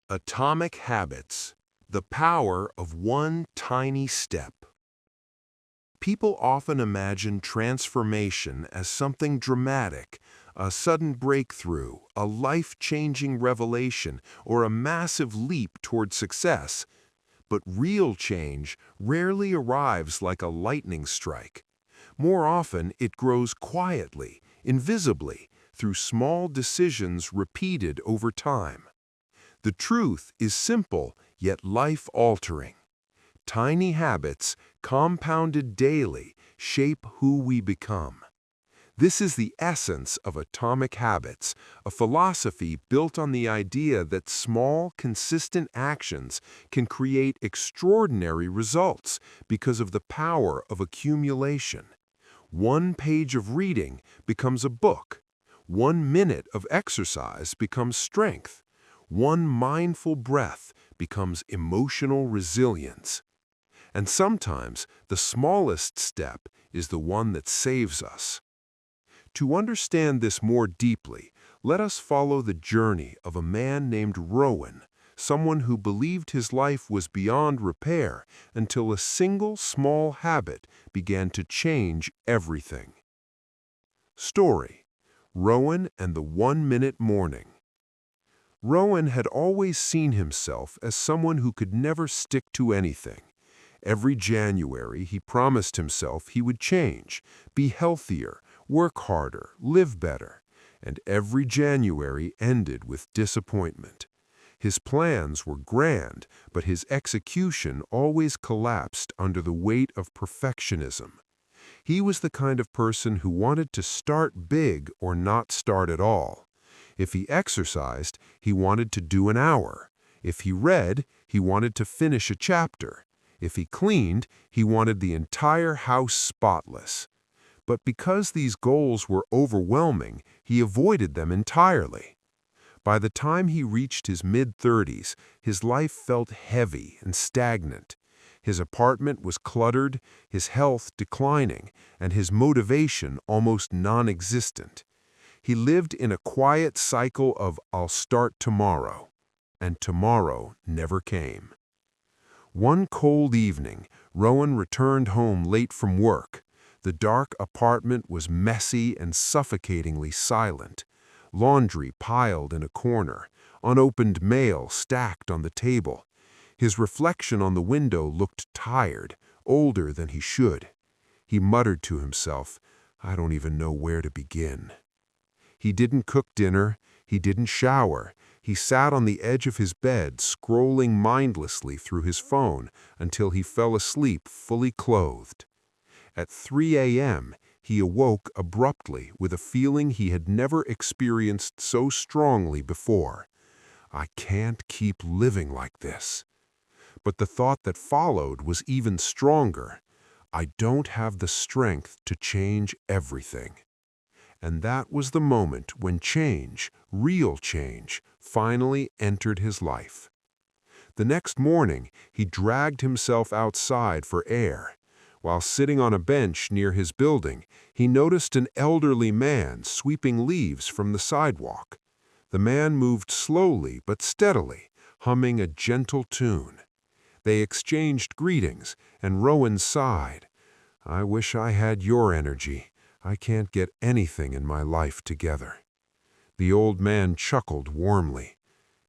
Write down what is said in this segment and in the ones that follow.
Atomic Habits: The Power of One Tiny Step. People often imagine transformation as something dramatic, a sudden breakthrough, a life-changing revelation, or a massive leap toward success. But real change rarely arrives like a lightning strike. More often, it grows quietly, invisibly, through small decisions repeated over time. The truth is simple, yet life-altering. Tiny habits, compounded daily, shape who we become. This is the essence of Atomic Habits, a philosophy built on the idea that small, consistent actions can create extraordinary results because of the power of accumulation. One page of reading becomes a book. 1 minute of exercise becomes strength. One mindful breath becomes emotional resilience. And sometimes the smallest step is the one that saves us. To understand this more deeply, let us follow the journey of a man named Rowan, someone who believed his life was beyond repair until a single small habit began to change everything. Story: Rowan and the 1-minute morning. Rowan had always seen himself as someone who could never stick to anything. Every January, he promised himself he would change, be healthier, work harder, live better. And every January ended with disappointment. His plans were grand, but his execution always collapsed under the weight of perfectionism. He was the kind of person who wanted to start big or not start at all. If he exercised, he wanted to do an hour. If he read, he wanted to finish a chapter. If he cleaned, he wanted the entire house spotless. But because these goals were overwhelming, he avoided them entirely. By the time he reached his mid-30s, his life felt heavy and stagnant. His apartment was cluttered, his health declining, and his motivation almost non-existent. He lived in a quiet cycle of "I'll start tomorrow," and tomorrow never came. One cold evening, Rowan returned home late from work. The dark apartment was messy and suffocatingly silent. Laundry piled in a corner, unopened mail stacked on the table. His reflection on the window looked tired, older than he should. He muttered to himself, "I don't even know where to begin." He didn't cook dinner, he didn't shower. He sat on the edge of his bed, scrolling mindlessly through his phone until he fell asleep fully clothed. At 3 a.m., he awoke abruptly with a feeling he had never experienced so strongly before. "I can't keep living like this." But the thought that followed was even stronger. "I don't have the strength to change everything." And that was the moment when change, real change, finally entered his life. The next morning, he dragged himself outside for air. While sitting on a bench near his building, he noticed an elderly man sweeping leaves from the sidewalk. The man moved slowly but steadily, humming a gentle tune. They exchanged greetings, and Rowan sighed. "I wish I had your energy. I can't get anything in my life together." The old man chuckled warmly.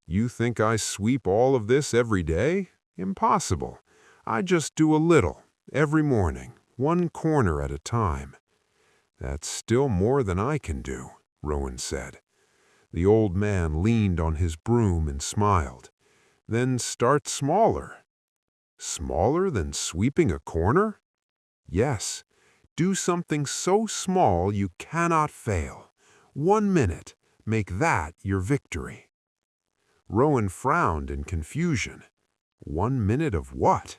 "You think I sweep all of this every day? Impossible. I just do a little, every morning, one corner at a time." "That's still more than I can do," Rowan said. The old man leaned on his broom and smiled. "Then start smaller." "Smaller than sweeping a corner?" "Yes. Do something so small you cannot fail. 1 minute. Make that your victory." Rowan frowned in confusion. 1 minute of what?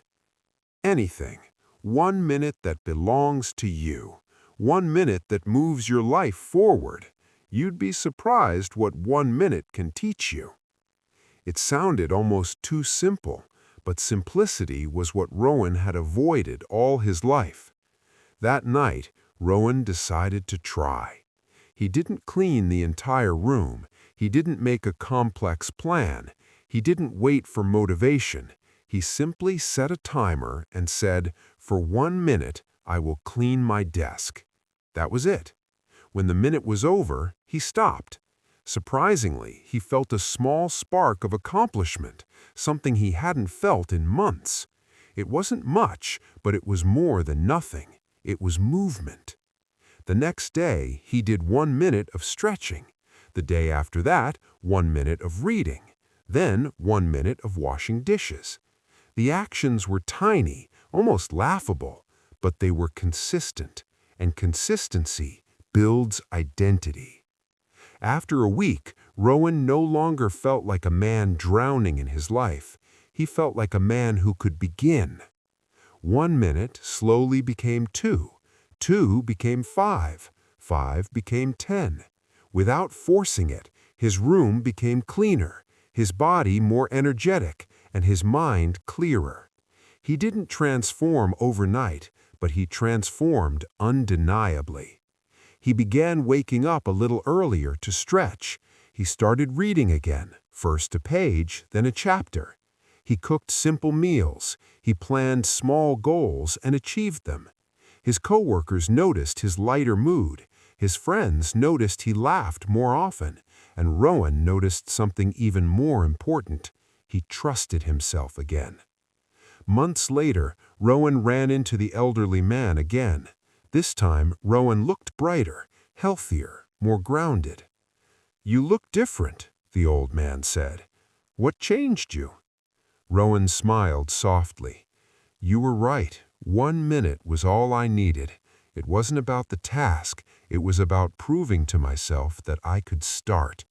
"Anything. 1 minute that belongs to you. 1 minute that moves your life forward. You'd be surprised what 1 minute can teach you." It sounded almost too simple, but simplicity was what Rowan had avoided all his life. That night, Rowan decided to try. He didn't clean the entire room. He didn't make a complex plan. He didn't wait for motivation. He simply set a timer and said, "For 1 minute, I will clean my desk." That was it. When the minute was over, he stopped. Surprisingly, he felt a small spark of accomplishment, something he hadn't felt in months. It wasn't much, but it was more than nothing. It was movement. The next day, he did 1 minute of stretching. The day after that, 1 minute of reading. Then 1 minute of washing dishes. The actions were tiny, almost laughable, but they were consistent, and consistency builds identity. After a week, Rowan no longer felt like a man drowning in his life. He felt like a man who could begin. 1 minute slowly became 2. 2 became 5. 5 became 10. Without forcing it, his room became cleaner, his body more energetic, and his mind clearer. He didn't transform overnight, but he transformed undeniably. He began waking up a little earlier to stretch. He started reading again, first a page, then a chapter. He cooked simple meals. He planned small goals and achieved them. His coworkers noticed his lighter mood. His friends noticed he laughed more often. And Rowan noticed something even more important. He trusted himself again. Months later, Rowan ran into the elderly man again. This time, Rowan looked brighter, healthier, more grounded. "You look different," the old man said. "What changed you?" Rowan smiled softly. "You were right. 1 minute was all I needed. It wasn't about the task. It was about proving to myself that I could start."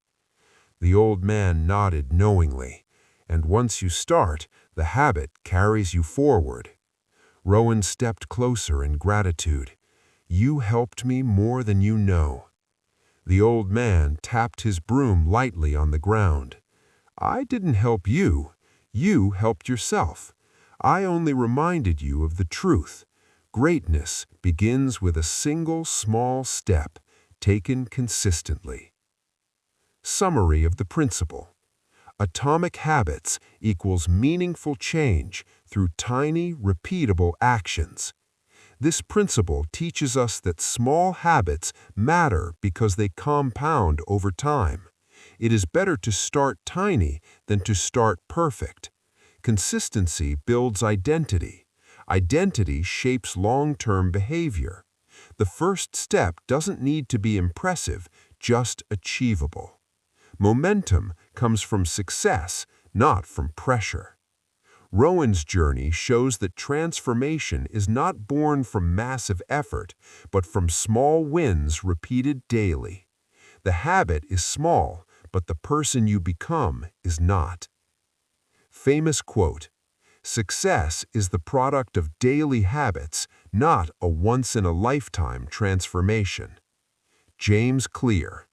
The old man nodded knowingly. And once you start, the habit carries you forward. Rowan stepped closer in gratitude. "You helped me more than you know." The old man tapped his broom lightly on the ground. "I didn't help you. You helped yourself. I only reminded you of the truth. Greatness begins with a single small step, taken consistently." Summary of the principle. Atomic habits equals meaningful change through tiny, repeatable actions. This principle teaches us that small habits matter because they compound over time. It is better to start tiny than to start perfect. Consistency builds identity. Identity shapes long-term behavior. The first step doesn't need to be impressive, just achievable. Momentum comes from success, not from pressure. Rowan's journey shows that transformation is not born from massive effort, but from small wins repeated daily. The habit is small, but the person you become is not. Famous quote: "Success is the product of daily habits, not a once-in-a-lifetime transformation." James Clear.